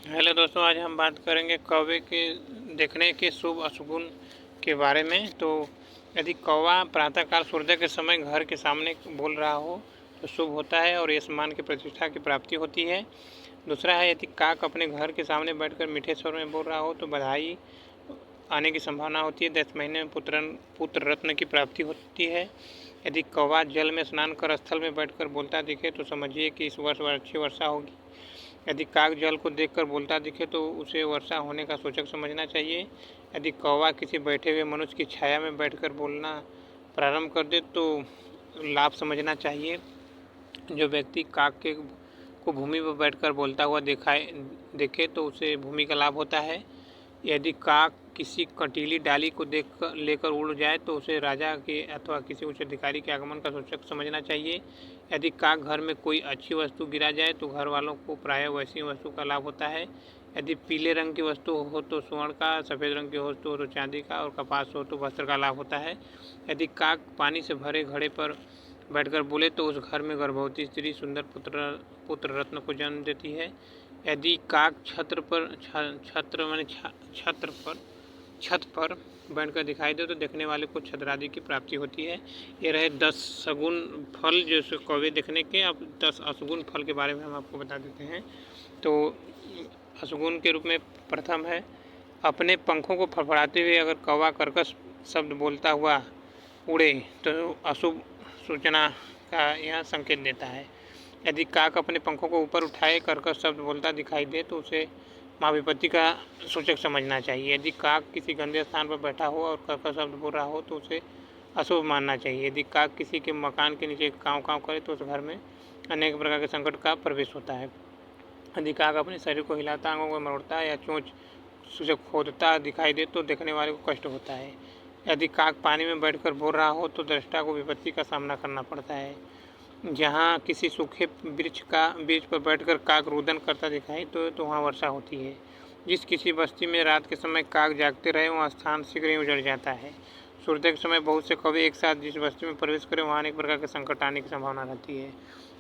Hello दोस्तों, आज हम बात करेंगे कौवे के देखने के शुभ अशुभ के बारे में। तो यदि कौवा प्रातःकाल सूर्योदय के समय घर के सामने बोल रहा हो तो शुभ होता है और यशमान की प्रतिष्ठा की प्राप्ति होती है। दूसरा है, यदि काक अपने घर के सामने बैठकर मीठे स्वर में बोल रहा हो तो बधाई आने की संभावना होती है। 10 महीने में पुत्र रत्न की प्राप्ति होती है। यदि कौवा जल में स्नान कर स्थल में बैठकर बोलता दिखे तो समझिए कि इस वर्ष अच्छी वर्षा होगी। यदि काक जल को देखकर बोलता दिखे तो उसे वर्षा होने का सूचक समझना चाहिए। यदि कौवा किसी बैठे हुए मनुष्य की छाया में बैठकर बोलना प्रारंभ कर दे तो लाभ समझना चाहिए। जो व्यक्ति काक के को भूमि पर बैठकर बोलता हुआ देखे तो उसे भूमि का लाभ होता है। यदि काक किसी कंटीली डाली को लेकर उड़ जाए तो उसे राजा के अथवा किसी उच्च अधिकारी के आगमन का सूचक समझना चाहिए। यदि काक घर में कोई अच्छी वस्तु गिरा जाए तो घर वालों को प्रायः वैसी वस्तु का लाभ होता है। यदि पीले रंग की वस्तु हो तो स्वर्ण का, सफ़ेद रंग की हो तो चांदी का और कपास हो तो वस्त्र का लाभ होता है। यदि काक पानी से भरे घड़े पर बैठकर बोले तो उस घर में गर्भवती स्त्री सुंदर पुत्र रत्न को जन्म देती है। यदि काक छत पर बैठकर दिखाई दे तो देखने वाले को छतरादि की प्राप्ति होती है। ये रहे 10 सगुन फल जो कौवे देखने के। अब 10 अशुगुन फल के बारे में हम आपको बता देते हैं। तो अशुगुन के रूप में प्रथम है, अपने पंखों को फड़फड़ाते हुए अगर कौवा कर्कश शब्द बोलता हुआ उड़े तो अशुभ सूचना का यह संकेत देता है। यदि काक अपने पंखों को ऊपर उठाए कर्कश शब्द बोलता दिखाई दे तो उसे माँ विपत्ति का सूचक समझना चाहिए। यदि काक किसी गंदे स्थान पर बैठा हो और कर्कश शब्द बोल रहा हो तो उसे अशुभ मानना चाहिए। यदि काक किसी के मकान के नीचे काँव काँव करे तो उस घर में अनेक प्रकार के संकट का प्रवेश होता है। यदि काक अपने शरीर को हिलाता, आंखों को मरोड़ता या चोंच से खोदता दिखाई दे तो देखने वाले को कष्ट होता है। यदि काक पानी में बैठकर बोल रहा हो तो दृष्टा को विपत्ति का सामना करना पड़ता है। जहाँ किसी सूखे वृक्ष पर बैठकर काक रुदन करता दिखाई तो वहाँ वर्षा होती है। जिस किसी बस्ती में रात के समय काक जागते रहे वहाँ स्थान शीघ्र ही उजड़ जाता है। सूर्योदय के समय बहुत से कौवे एक साथ जिस बस्ती में प्रवेश करें वहाँ अनेक प्रकार के संकट आने की संभावना रहती है।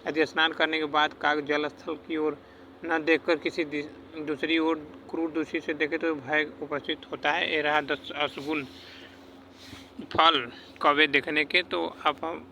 यदि स्नान करने के बाद काक जल स्थल की ओर न देखकर किसी दूसरी ओर क्रूर दृष्टि से देखे तो भय उपस्थित होता है। ये रहा 10 अशुभ फल कौवे देखने के। तो अब हम